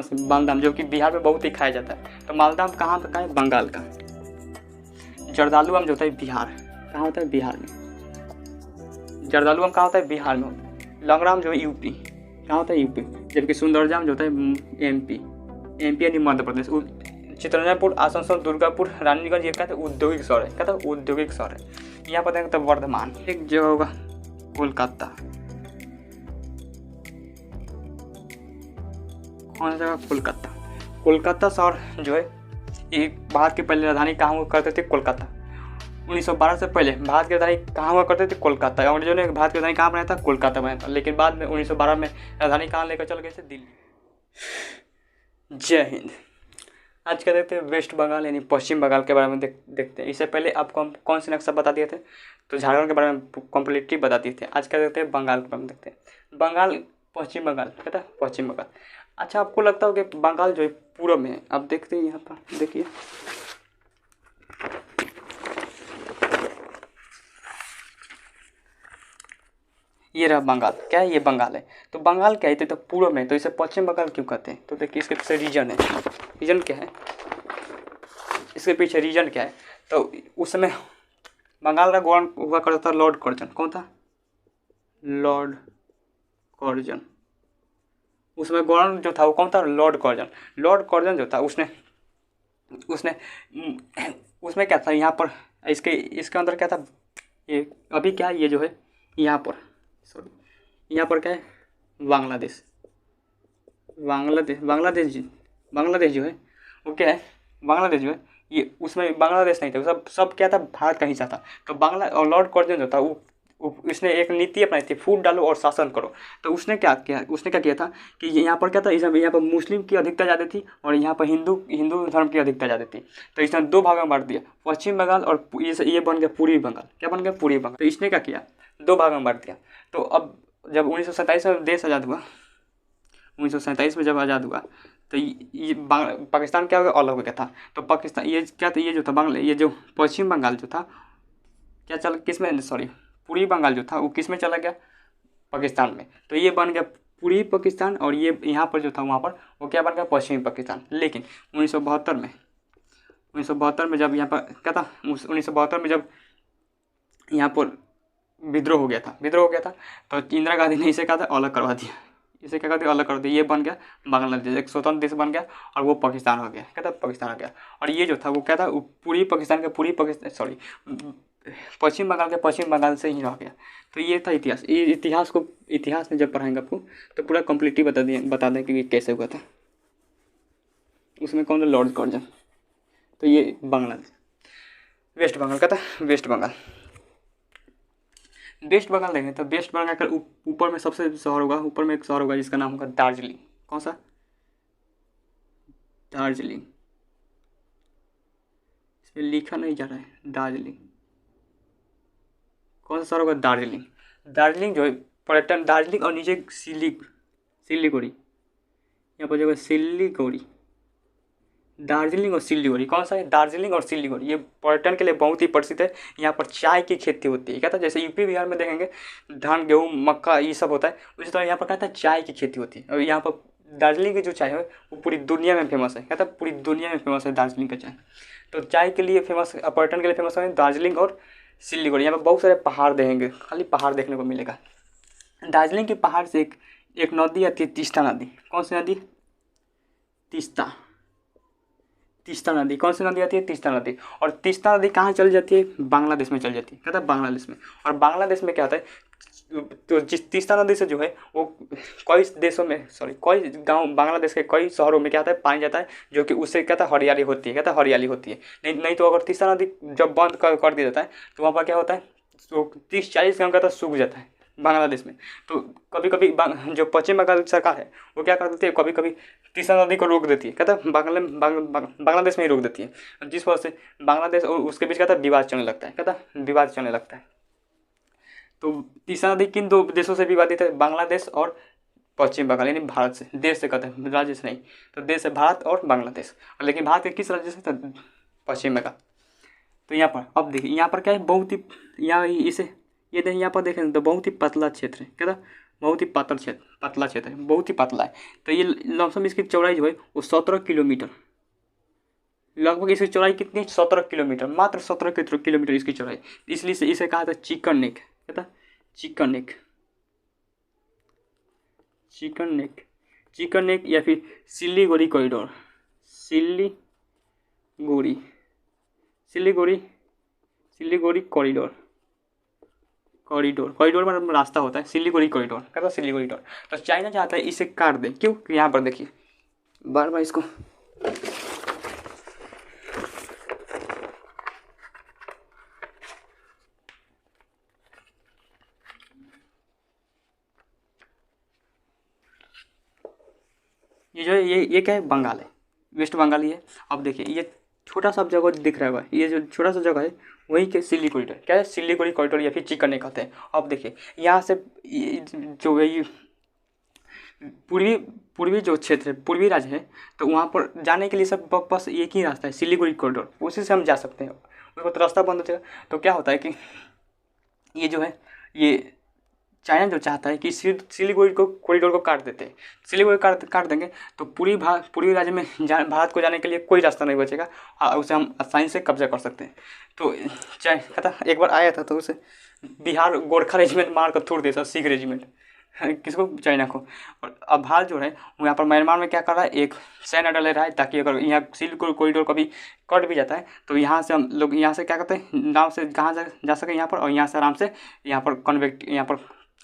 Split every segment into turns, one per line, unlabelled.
मालदा आम, जो कि बिहार में बहुत ही खाया जाता है। तो मालदा आम कहाँ का है? बंगाल का। जर्दालू आम जो होता है बिहार, कहाँ होता है? बिहार में। जर्दालू आम कहाँ होता है? बिहार में होता है। लंगड़ा आम जो है यूपी, कहाँ होता है? यूपी। जबकि सुंदरजा आम जो होता है एमपी, एमपी यानी मध्य प्रदेश। चित्रंजनपुर, आसनसोल, दुर्गापुर, रानीगंज ये कहते हैं औद्योगिक शहर है, कहते हैं औद्योगिक शहर है। यहाँ पर देखें तो वर्धमान। एक जगह होगा कोलकाता, कौन सा जगह? कोलकाता। कोलकाता शहर जो है ये भारत की पहली राजधानी कहाँ हुआ करते थे? कोलकाता। 1912 से पहले भारत की राजधानी कहाँ हुआ करते थे? कोलकाता। अंग्रेजों ने भारत की राजधानी कहाँ बनाया था? कोलकाता बनाया था। लेकिन बाद में 1912 में राजधानी कहाँ लेकर चल गए थे? दिल्ली। जय हिंद। आज का देखते हैं वेस्ट बंगाल यानी पश्चिम बंगाल के बारे में देखते हैं। इससे पहले आपको हम कौन से नक्शा बता दिए थे? तो झारखंड के बारे में कम्प्लीटली बता दिए थे। आज का देखते हैं बंगाल के बारे में देखते हैं। बंगाल, पश्चिम बंगाल, कहता है पश्चिम बंगाल। अच्छा, आपको लगता हो कि बंगाल जो है पूर्व में है? अब देखते हैं यहाँ पर, देखिए ये रहा बंगाल। क्या है? ये बंगाल है। तो बंगाल क्या है? तो पूर्व में, तो इसे पश्चिम बंगाल क्यों कहते हैं? तो देखिए इसके पीछे रीजन है। रीजन क्या है? इसके पीछे रीजन क्या है? तो उस समय बंगाल का गवर्नर हुआ करता था लॉर्ड कर्जन। कौन था? Lord Curzon. उसमें गवर्नर जो था वो कौन था? Lord Curzon. लॉर्ड कर्जन जो था उसने उसमें क्या था यहाँ पर? इसके अंदर क्या था? ये अभी क्या है? ये जो है यहाँ पर, सॉरी, यहाँ पर क्या है? बांग्लादेश। बांग्लादेश जो है वो क्या है? बांग्लादेश जो है ये, उसमें बांग्लादेश नहीं था, सब क्या था? भारत का हिस्सा था। तो बांग्ला और लॉर्ड कर्जन जो था उसने एक नीति अपनाई थी, फूट डालो और शासन करो। तो उसने क्या किया था कि यहाँ पर क्या था? यहाँ पर मुस्लिम की अधिकता ज़्यादा थी और यहाँ पर हिंदू धर्म की अधिकता ज़्यादा थी। तो इसने दो भागों में बांट दिया, पश्चिम बंगाल और ये बन गया पूर्वी बंगाल। क्या बन गया? पूर्वी बंगाल। तो इसने क्या किया? दो भागों में बांट दिया। तो अब जब 1947 में देश आज़ाद हुआ, 1947 में जब आज़ाद हुआ तो ये पाकिस्तान क्या हो गया? अलग हो गया था। तो पाकिस्तान ये क्या था? ये जो था बांग्ला, ये जो पश्चिम बंगाल जो था क्या चल किस में, सॉरी, पूर्वी बंगाल जो था वो किस में चला गया? पाकिस्तान में। तो ये बन गया पूर्वी पाकिस्तान और ये यहाँ पर जो था वहाँ पर वो क्या बन गया? पश्चिमी पाकिस्तान। लेकिन 1972 में जब यहाँ पर क्या था? 1972 में जब यहाँ पर विद्रोह हो गया था तो इंदिरा गांधी ने इसे क्या था? अलग करवा दिया। इसे क्या कर दिया? अलग कर दिया। ये बन गया बांग्लादेश, एक स्वतंत्र देश बन गया और वो पाकिस्तान हो गया। क्या था? पाकिस्तान हो गया। और ये जो था वो क्या था? पूर्वी पाकिस्तान के सॉरी, पश्चिम बंगाल के पश्चिम बंगाल से ही रह गया। तो ये था इतिहास। ये इतिहास में जब पढ़ाएंगे आपको तो पूरा कम्प्लीटली बता दें कि कैसे हुआ था। उसमें कौन था? Lord Curzon. तो ये बांग्लादेश, वेस्ट बंगाल का था। वेस्ट बंगाल देखें तो वेस्ट बंगाल का ऊपर में सबसे शहर होगा, ऊपर में एक शहर होगा जिसका नाम होगा दार्जिलिंग। कौन सा? दार्जिलिंग। इसमें लिखा नहीं जा रहा है दार्जिलिंग। कौन सा शहर होगा? दार्जिलिंग। दार्जिलिंग जो है पर्यटन, दार्जिलिंग और नीचे सिलीगुड़ी, यहाँ पर जो है सिलीगुड़ी, दार्जिलिंग और सिलीगुड़ी। कौन सा है? दार्जिलिंग और सिलीगुड़ी। ये पर्यटन के लिए बहुत ही प्रसिद्ध है। यहाँ पर चाय की खेती होती है। क्या था? जैसे यूपी बिहार में देखेंगे धान, गेहूँ, मक्का ये सब होता है, उसी तरह यहाँ पर क्या था? चाय की खेती होती है। और यहाँ पर दार्जिलिंग की जो चाय है वो पूरी दुनिया में फेमस है। क्या था? पूरी दुनिया में फेमस है दार्जिलिंग का चाय। तो चाय के लिए फेमस, पर्यटन के लिए फेमस है दार्जिलिंग और सिलीगुड़ी। यहाँ पर बहुत सारे पहाड़ देखेंगे, खाली पहाड़ देखने को मिलेगा। दार्जिलिंग के पहाड़ से एक नदी आती है, तीस्ता नदी। कौन सी नदी? तीस्ता नदी। कौन सी नदी आती है? तीस्ता नदी। और तीस्ता नदी कहाँ चल जाती है? बांग्लादेश में चल जाती है। कहता है बांग्लादेश में। और बांग्लादेश में क्या होता है? तो जिस तीस्ता नदी से जो है वो कई देशों में, सॉरी, कई गांव, बांग्लादेश के कई शहरों में क्या होता है? पानी जाता है, जो कि उससे क्या था? हरियाली होती है। क्या था? हरियाली होती है। नहीं तो अगर तीस्ता नदी जब बंद कर दिया जाता है तो वहाँ पर क्या होता है? तो 30-40 गाँव का तो सूख जाता है बांग्लादेश में। तो कभी कभी जो पश्चिम बंगाल सरकार है वो क्या कर देती है? कभी कभी तीस्ता नदी को रोक देती है। कहता है बांग्लादेश में ही रोक देती है, जिस वजह से बांग्लादेश और उसके बीच कहता है विवाद चलने लगता है। कहता है विवाद चलने लगता है। तो तीस्ता नदी किन दो देशों से विवादित है? बांग्लादेश और पश्चिम बंगाल, यानी भारत से। देश से कहते हैं, राज्य से नहीं। तो देश है भारत और बांग्लादेश। लेकिन भारत के किस राज्य से? तो पश्चिम बंगाल। तो यहाँ पर अब देखिए, यहाँ पर क्या है? बहुत ही यहाँ इसे ये देखिए, यहाँ पर देखें तो बहुत ही पतला क्षेत्र है। क्या था? बहुत ही पतला क्षेत्र है, बहुत ही पतला है। तो ये लमसम इसकी चौड़ाई जो है वो 17 किलोमीटर, लगभग इसकी चौड़ाई कितनी, 17 किलोमीटर, मात्र 17 किलोमीटर इसकी चौड़ाई। इसलिए इसे कहा था चिकन नेक, क्या था, chicken neck, chicken neck, chicken neck या फिर Siliguri corridor, Siliguri, Siliguri, Siliguri corridor, corridor मतलब रास्ता होता है, सिलीगुड़ी कॉरिडोर, क्या था, सिलीगुड़ी कॉरिडोर। तो चाइना चाहता है इसे काट दे, क्यों, यहाँ पर देखिए बार बार इसको, ये जो है ये क्या है, बंगाल है, वेस्ट बंगाल ही है। अब देखिए ये छोटा सा जगह दिख रहा है, ये जो छोटा सा जगह है वही के सिल्ली कॉरिडोर, क्या है, सिल्ली कॉरिडोर या फिर चिकन नेक कहते हैं। अब देखिए यहाँ से जो है ये पूर्वी जो क्षेत्र है, पूर्वी राज्य है, तो वहाँ पर जाने के लिए सब बस एक ही रास्ता है, सिलीगुड़ी कॉरिडोर, उसी से हम जा सकते हैं। उसको तो रास्ता बंद हो जाएगा, तो क्या होता है कि ये जो है ये चाइना जो चाहता है कि सिलीगुड़ी कॉरिडोर को काट देते हैं, सिलीगुड़ी काट देंगे तो पूर्वी राज्य में भारत को जाने के लिए कोई रास्ता नहीं बचेगा, उसे हम आसानी से कब्जा कर सकते हैं। तो कहता एक बार आया था तो उसे बिहार गोरखा रेजिमेंट मार कर छोड़ दिया, सिख रेजिमेंट, किसको, चाइना को। और अब भारत जो है वो यहाँ पर म्यांमार में क्या कर रहा है, एक सैन्य डाल रहा है, ताकि अगर यहाँ सिल्क कॉरिडोर कभी कट भी जाता है तो यहाँ से हम लोग यहाँ से क्या करते हैं, नाव से कहाँ जा सके यहाँ पर, और यहाँ से आराम से यहाँ पर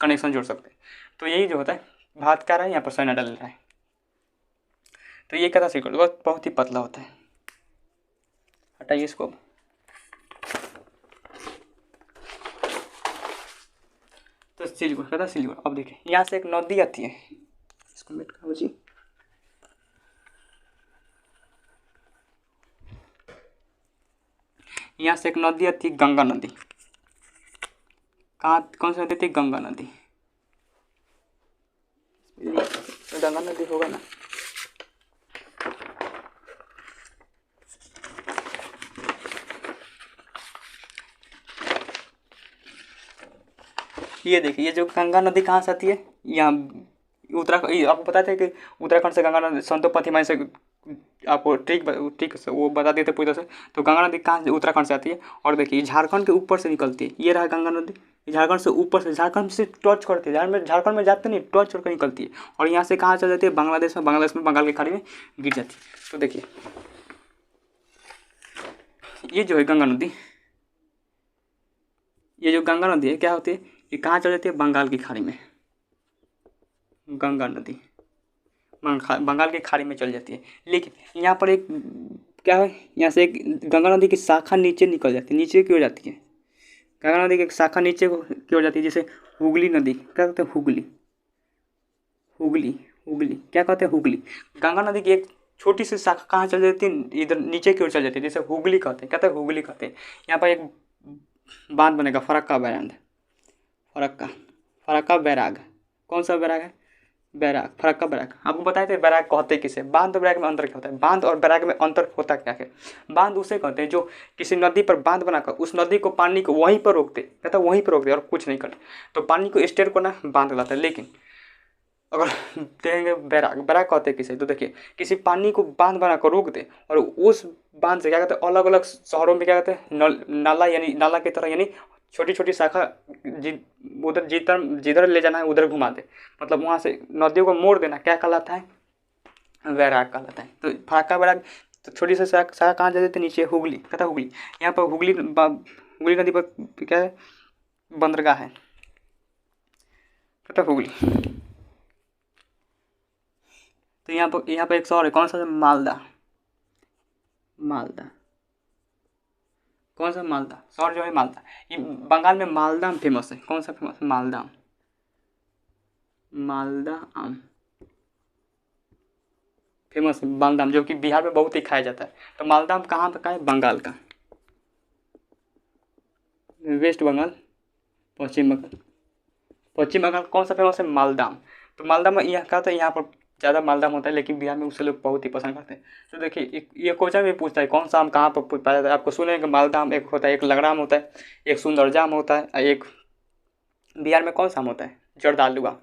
कनेक्शन जोड़ सकते हैं। तो यही जो होता है, भारत क्या रहा है, यहाँ पर सैन्य डाल रहा है। तो ये क्या था, सिल्क कॉरिडोर बहुत ही पतला होता है। हटाइए इसको। तो सिलीगुड़ी कहता, सिलीगुड़ी। अब देखिए यहाँ से एक नदी आती है, इसको मेट करो जी, यहाँ से एक नदी आती है, गंगा नदी। कहाँ, कौन सी नदी थी, गंगा नदी, गंगा नदी होगा ना। ये देखिए, ये जो गंगा नदी कहाँ से आती है, यहाँ उत्तराखंड, आपको पता था कि उत्तराखंड से गंगा नदी संतोपति माई से, आपको ठीक से वो बता देते पूरी तरह से। तो गंगा नदी कहाँ से, उत्तराखंड से आती है। और देखिए झारखंड के ऊपर से निकलती है, ये रहा गंगा नदी, झारखंड से ऊपर से, झारखंड से टच करती है, झारखंड में जाते नहीं, टच करके निकलती है, और यहाँ से कहाँ चल जाती है, बांग्लादेश में, बंगाल की खाड़ी में गिर जाती है। तो देखिए ये जो है गंगा नदी, ये जो गंगा नदी है क्या होती है, ये कहाँ चल जाती है, बंगाल की खाड़ी में, गंगा नदी बंगाल की खाड़ी में चल जाती है। लेकिन यहाँ पर एक क्या है, यहाँ से एक गंगा नदी की शाखा नीचे निकल जाती है, नीचे की ओर जाती है, गंगा नदी की एक शाखा नीचे की ओर जाती है, जैसे हुगली नदी, क्या कहते हैं, हुगली, क्या कहते हैं, हुगली। गंगा नदी की एक छोटी सी शाखा कहाँ चल जाती है, इधर नीचे की ओर चल जाती है, जैसे हुगली कहते हैं, कहते हैं हुगली कहते हैं। यहाँ पर एक बांध बनेगा, फरक्का बांध, फरक्का बैराग, कौन सा बैराग है, बैराग, फरक्का बैराग। आपको बताए थे बैराग कहते किसे, बांध और बैराग में अंतर क्या होता है, बांध और बैराग में अंतर होता क्या है। बांध उसे कहते हैं जो किसी नदी पर बांध बनाकर उस नदी को, पानी को वहीं पर रोकते, कहता है वहीं पर रोक दे और कुछ नहीं करते, तो पानी को स्टेयर करना बांध कहलाता है। लेकिन अगर देखेंगे बैराग कहते हैं किसे, तो देखिए किसी पानी को बांध बनाकर रोक दे और उस बांध से क्या कहते हैं, अलग अलग शहरों में क्या कहते हैं, नाला, यानी नाला की तरह, यानी छोटी छोटी शाखा उधर जिधर ले जाना है उधर घुमा दे, मतलब वहाँ से नदियों को मोड़ देना, क्या कहलाता है, बैराग कहलाता है। तो फरक्का बैराग, तो छोटी सी शाखा कहाँ जाती है, नीचे हुगली, कहता है हुगली। यहाँ पर हुगली नदी पर क्या है, बंदरगाह है, कहता है हुगली। तो यहाँ पर एक शहर है, कौन सा, मालदा, कौन सा, मालदा शहर जो है, मालदा। ये बंगाल में मालदा आम फेमस है, कौन सा फेमस है, मालदा आम फेमस है, मालदा आम, जो कि बिहार में बहुत ही खाया जाता है। तो मालदा आम कहाँ का है, बंगाल का, वेस्ट बंगाल, पश्चिम बंगाल कौन सा फेमस है, मालदा आम। तो मालदा में यहाँ का, तो यहाँ पर ज़्यादा मालदा होता है, लेकिन बिहार में उसे लोग बहुत ही पसंद करते हैं। तो देखिए ये क्वेश्चन भी पूछता है कौन सा आम कहाँ पर पाया जाता है। आपको सुने कि मालदा आम एक होता है, एक लगड़ा आम होता है, एक सुंदरजा आम होता है, एक बिहार में कौन सा आम होता है, जर्दालू आम।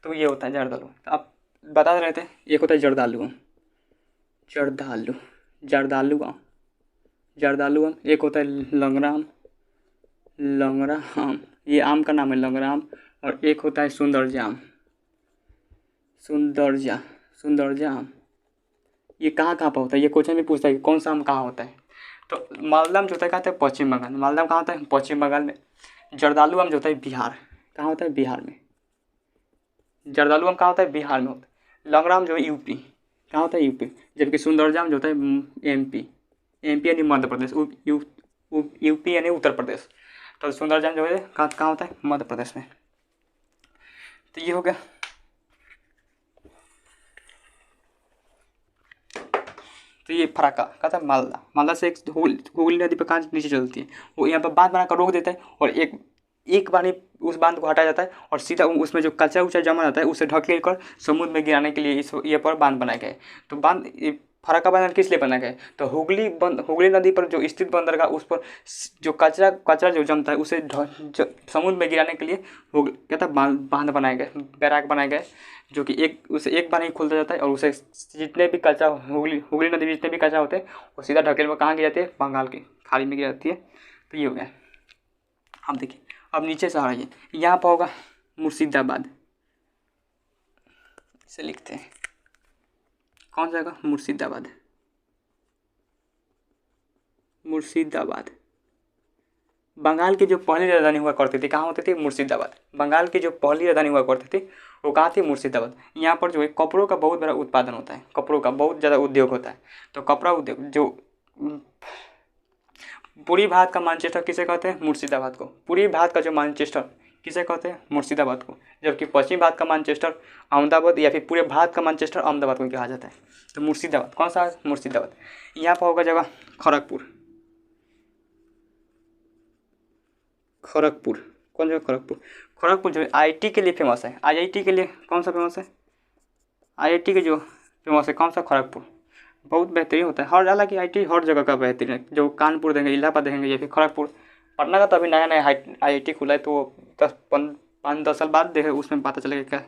तो ये होता है जर्दालू। तो आप बता रहे थे, एक होता है जर्दालू, जर्दालू, जर्दालू आम, जर्दालू आम। एक होता है लंगड़ा आम, लंगड़ा आम, ये आम का नाम है लंगड़ा आम। और एक होता है सुंदरजा आम, सुंदरजा, सुंदरजा आम। ये कहाँ कहाँ पर होता है, ये क्वेश्चन भी पूछता है कि कौन सा आम कहाँ होता है। तो मालदा आम जो होता है कहाँ होता है, पश्चिम बंगाल। मालदा आम कहाँ होता है, पश्चिम बंगाल में। जर्दालू आम जो होता है बिहार, कहाँ होता है, बिहार में। जर्दालू आम कहाँ होता है, बिहार में होता है। लंगड़ा आम जो है यूपी, कहाँ होता है, यूपी। जबकि सुंदरजा आम जो होता है एमपी, एमपी यानी मध्य प्रदेश, यूपी यानी उत्तर प्रदेश। तो सुंदरजा जो है कहाँ कहाँ होता है, मध्य प्रदेश में। तो ये हो गया। तो ये फराका कहता है मालदा, मालदा से एक हुगली नदी पर कहाँ नीचे चलती है, वो यहाँ पर बांध बनाकर रोक देता है और एक बार ही उस बांध को हटाया जाता है और सीधा उसमें जो कचरा उचरा जमा रहता है उसे ढकेल कर समुद्र में गिराने के लिए इस ये पर बांध बनाया गया है। तो बांध फराका बांध किस लिए बनाया गया है, तो हुगली नदी पर जो स्थित बंदरगाह उस पर जो कचरा जो जमता है उसे समुद्र में गिराने के लिए कहता है बांध बनाए गए, बैराक बनाए गए, जो कि उसे एक बार ही खुलता जाता है और उसे जितने भी कचरा हुगली नदी में जितने भी कचरा होते हैं वो सीधा ढकेल में कहाँ गिर जाती है, बंगाल की खाड़ी में गिर जाती है। तो ये हो गया। अब देखिए, अब नीचे से आ रही है, यहाँ पर होगा मुर्शिदाबाद, इसे लिखते हैं, कौन सा होगा, मुर्शिदाबाद, मुर्शिदाबाद। बंगाल की जो पहली राजधानी हुआ करती थी कहाँ होती थी, मुर्शिदाबाद। बंगाल की जो पहली राजधानी हुआ करती थी वो कहाँ थी, मुर्शिदाबाद। यहाँ पर जो है कपड़ों का बहुत बड़ा उत्पादन होता है, कपड़ों का बहुत ज़्यादा उद्योग होता है। तो कपड़ा उद्योग जो पूरी भारत का मानचेस्टर किसे कहते हैं, मुर्शिदाबाद को। पूरी भारत का जो मानचेस्टर किसे कहते हैं, मुर्शिदाबाद को। जबकि पश्चिम भारत का मानचेस्टर अहमदाबाद, या फिर पूरे भारत का मानचेस्टर अहमदाबाद को कहा जाता है। तो मुर्शिदाबाद कौन सा है, मुर्शिदाबाद। यहाँ पर होगा जगह खड़गपुर, खड़गपुर कौन जगह, खड़गपुर। खड़गपुर जो है आईआईटी के लिए फेमस है, आईआईटी के लिए कौन सा फेमस है, आईआईटी के जो फेमस है कौन सा, खड़गपुर। बहुत बेहतरीन होता है, हर हालांकि आईआईटी हर जगह का बेहतरीन है, जो कानपुर देंगे, इलाहाबाद देंगे, या फिर खड़गपुर। पटना का तो अभी नया नया आईआईटी खुला है, तो 5-10 साल बाद देखे उसमें पता चलेगा क्या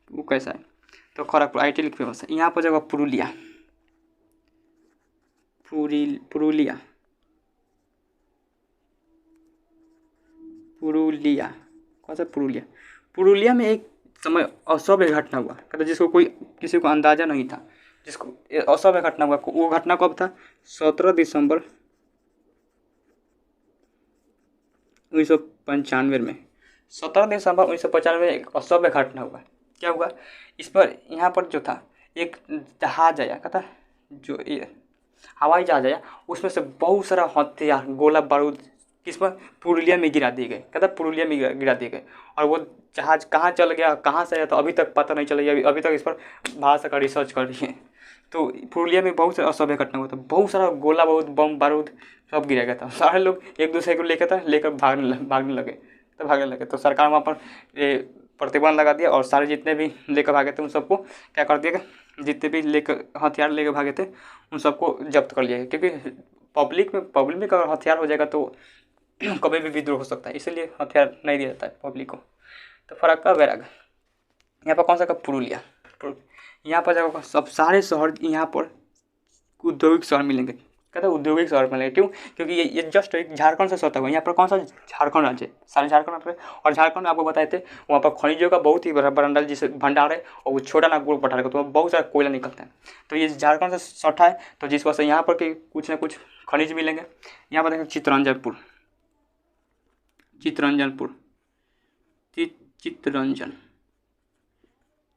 वो कैसा है। तो खड़गपुर आईआईटी लिए फेमस है। यहाँ पर जगह पुरुलिया, पुरुलिया, पुरुलिया कौन सा, पुरुलिया। पुरुलिया में एक समय असभ्य घटना हुआ, कहते जिसको कोई किसी को अंदाजा नहीं था, जिसको असभ्य घटना हुआ। वो घटना कब था, 17 दिसंबर 1995 में। 17 दिसंबर 1995 में एक असभ्य घटना हुआ। क्या हुआ, इस पर यहाँ पर जो था एक जहाज आया, कहता जो ये हवाई जहाज आया, उसमें से बहुत सारा हथियार, गोला बारूद किस पर, पुरुलिया में गिरा दिए गए। कहता पुरुलिया में गिरा दिए गए। और वो जहाज कहाँ चल गया, कहाँ से आया, तो अभी तक पता नहीं चला। अभी तक इस पर भारत सरकार रिसर्च कर रही है। तो पुरुलिया में बहुत सारा असभ्य घटना हुआ था, बहुत सारा गोला बारूद, बम बारूद सब गिरा गया था। सारे लोग एक दूसरे को लेकर भागने लगे। तो सरकार वहाँ पर प्रतिबंध लगा दिया और सारे जितने भी लेकर भागे थे उन सबको क्या कर दिया, जितने भी लेकर हथियार लेकर भागे थे उन सबको जब्त कर लिया। क्योंकि पब्लिक में अगर हथियार हो जाएगा तो कभी भी विद्रोह हो सकता है, इसलिए हथियार नहीं दिया जाता है पब्लिक को। तो फराक्का बैराग यहाँ पर कौन सा का, पुरुलिया। यहाँ पर जगह सब सारे शहर यहाँ पर औद्योगिक शहर मिलेंगे। कहते हैं औद्योगिक शहर मिलेंगे, क्यों, क्योंकि ये जस्ट एक झारखंड से सटा हुआ है। यहाँ पर कौन सा, झारखंड राज्य, सारे झारखंड में। और झारखंड में आपको बताए थे वहाँ पर खनिजों का बहुत ही बड़ा भंडार जिसे भंडार है, और वो छोटा नागपुर पठार का, तो वहाँ बहुत सारा कोयला निकलता है। तो ये झारखंड से सटा है, तो जिस वजह से यहाँ पर के कुछ ना कुछ खनिज मिलेंगे। यहाँ पर देखें चितरंजनपुर,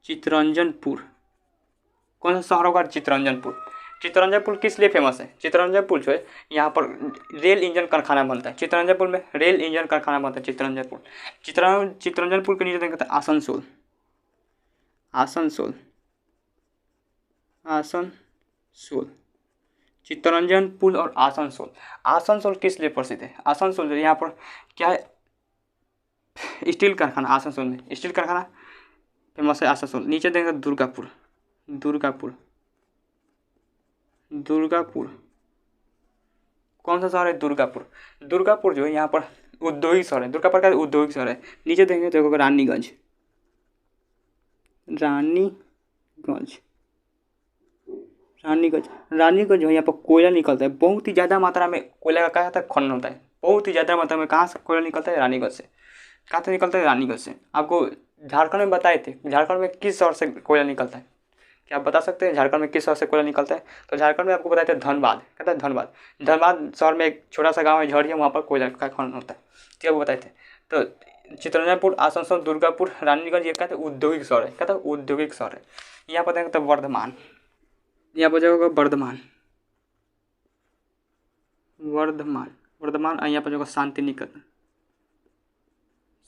चितरंजनपुर कौन सा शहर होगा, चितरंजनपुर। चितरंजनपुर किस लिए फेमस है, चितरंजनपुर जो है यहाँ पर रेल इंजन कारखाना बनता है। चितरंजनपुर में रेल इंजन कारखाना बनता है चितरंजनपुर के नीचे देखते हैं आसनसोल। चितरंजनपुर और आसनसोल किस लिए प्रसिद्ध है, आसनसोल जो यहाँ पर क्या है, स्टील कारखाना। आसनसोल में स्टील कारखाना फेमस है, आसनसोल। नीचे देखेंगे दुर्गापुर कौन सा शहर है, दुर्गापुर जो है यहाँ पर औद्योगिक शहर है। दुर्गापुर का औद्योगिक शहर है। नीचे देखेंगे तो रानीगंज, रानीगंज। रानीगंज जो है यहाँ पर कोयला निकलता है, बहुत ही ज़्यादा मात्रा में कोयला का क्या होता है, खनन होता है, बहुत ही ज़्यादा मात्रा में। कहाँ से कोयला निकलता है? रानीगंज से। कहाँ से निकलता है? रानीगंज से। आपको झारखंड में बताए थे, झारखंड में किस शहर से कोयला निकलता है? क्या आप बता सकते हैं झारखंड में किस शहर से कोयला निकलता है? तो झारखंड में आपको बताए थे धनबाद, कहता है धनबाद। धनबाद शहर में एक छोटा सा गाँव है झड़िया, वहाँ पर कोयला का खनन होता है, क्या वो बताए थे। तो चितरंजनपुर, आसनसोल, दुर्गापुर, रानीगंज, ये कहते हैं औद्योगिक शहर है, कहता है औद्योगिक शहर है। यहाँ पर देखें तो वर्धमान, यहाँ पर जाएगा वर्धमान, वर्धमान, वर्धमान। यहाँ पर जाएगा शांति निकेतन,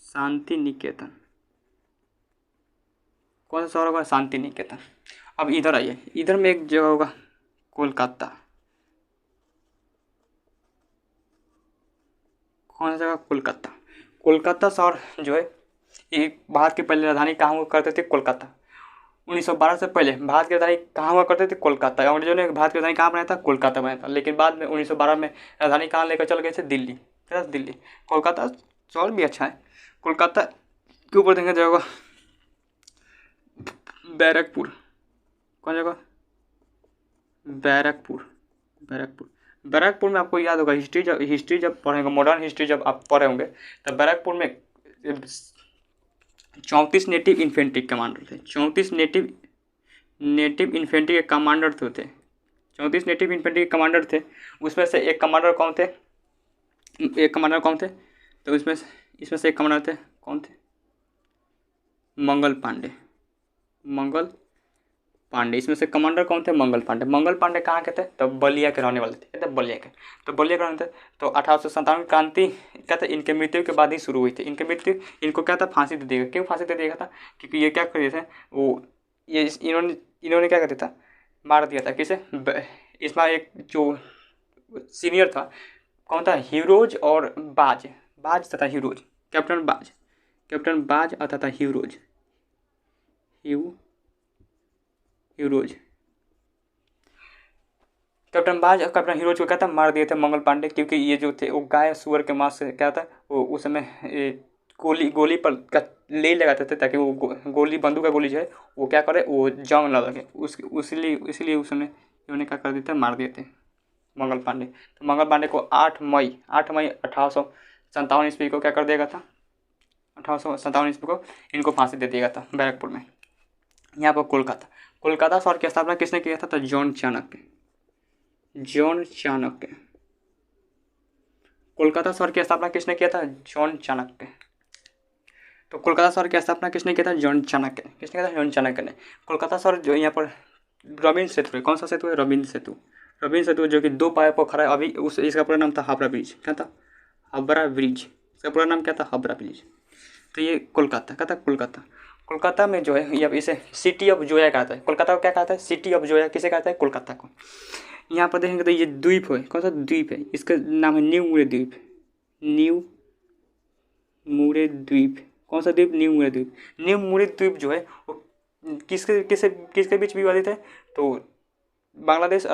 शांति निकेतन। कौन सा शहर होगा? शांति निकेतन। अब इधर आइए, इधर में एक जगह होगा कोलकाता। कौन सा जगह? कोलकाता। कोलकाता शहर जो है ये भारत की पहली राजधानी कहाँ हुआ करते थे? कोलकाता। 1912 से पहले भारत की राजधानी कहाँ हुआ करते थे? कोलकाता। अंग्रेजों ने भारत की राजधानी कहाँ बनाया था? कोलकाता बनाया था। लेकिन बाद में 1912 में राजधानी कहाँ लेकर चल गए थे? दिल्ली। क्या? दिल्ली। कोलकाता शहर भी अच्छा है। कोलकाता के ऊपर देखा जाएगा बैरकपुर। कौन जगह? बैरकपुर, बैरकपुर। बैरकपुर में आपको याद होगा हिस्ट्री जब पढ़ेंगे, मॉडर्न हिस्ट्री जब आप पढ़े होंगे, तब बैरकपुर में 34 नेटिव इन्फेंट्री कमांडर थे। 34 नेटिव इन्फेंट्री के कमांडर थे। 34 नेटिव इन्फेंट्री के कमांडर थे। उसमें से एक कमांडर कौन थे? तो इसमें से एक कमांडर थे, कौन थे? मंगल पांडे। इसमें से कमांडर कौन थे? मंगल पांडे कहाँ के थे? तो बलिया के रहने वाले थे, कहते बलिया के। तो बलिया के रहने थे। तो 1897 क्रांति क्या था, इनके मृत्यु के बाद ही शुरू हुई थी। इनको क्या था, फांसी दे दिया। क्यों फांसी दे दिया था? क्योंकि ये क्या कर रहे थे, वो ये इन्होंने क्या कर दिया था, मार दिया था। किसे? इसमें एक जो सीनियर था, कौन था? हीरोज और बाज तथा हीरोज। कैप्टन बाज तथा हीरोज। कैप्टन बाज और कैप्टन हीरोज को क्या था, मार दिए थे मंगल पांडे। क्योंकि ये जो थे वो गाय सुअर के मांस से क्या था, वो उस समय गोली पर ले लगाते थे, ताकि वो गोली, बंदूक का गोली जो है वो क्या करे, वो जंग न लगे। इसलिए उसने इन्होंने क्या कर दिए थे, मार दिए थे मंगल पांडे। तो मंगल पांडे को 8 मई 1857 ईस्वी को क्या कर दिया था, 1857 ईस्वी को इनको फांसी दे दिया था बैरकपुर में। यहाँ पर कोलकाता शहर की स्थापना किसने किया था? तो जॉन चाणक्य। कोलकाता शहर की स्थापना किसने किया था? जॉन चाणक्य। तो कोलकाता शहर की स्थापना किसने किया था? जॉन चाणक्य। किसने किया था? जॉन चाणक्य ने। कोलकाता शहर जो यहाँ पर रवींद्र सेतु है। कौन सा सेतु है? रवींद्र सेतु जो कि 2 पायों पर खड़ा है। अभी इसका पूरा नाम था हावड़ा ब्रिज। क्या था? हावड़ा ब्रिज। इसका पूरा नाम क्या था? हावड़ा ब्रिज। तो ये कोलकाता में जो है, या इसे सिटी ऑफ जोया कहता है। कोलकाता को क्या कहता है? City of Zoya. किसे कहता है? कोलकाता को। यहाँ पर देखेंगे तो ये द्वीप है। कौन सा द्वीप है? इसका नाम है न्यू मुरे द्वीप। कौन सा द्वीप? न्यू मुरे द्वीप जो है वो किसके बीच विवादित है? तो बांग्लादेश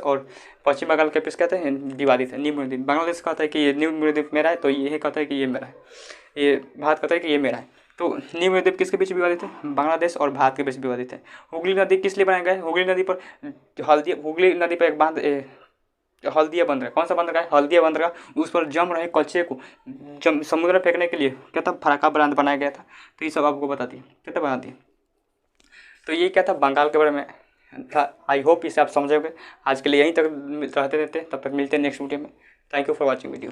और पश्चिम बंगाल के बीच कहते हैं विवादित है। न्यू मुरे द्वीप। बांग्लादेश कहता है कि ये न्यू मुरे द्वीप मेरा है, तो ये कहता है कि ये मेरा है। ये भारत कहता है कि ये मेरा है। तो न्यू मुरे द्वीप किसके बीच विवादित है? बांग्लादेश और भारत के बीच विवादित है। हुगली नदी किस लिए बनाया गया है? हुगली नदी पर एक बांध हल्दिया बंद रहा है। कौन सा बंद रहा है? हल्दिया बंद रहा। उस पर जम रहे कच्चे को समुद्र में फेंकने के लिए क्या था, फराका बांध बनाया गया था। तो ये सब आपको बता दिए, क्या बता दिए। तो ये क्या था, बंगाल के बारे में था। आई होप इसे आप समझोगे। आज के लिए यहीं तक रहते रहते, तब तक मिलते हैं नेक्स्ट वीडियो में। Thank you for watching video.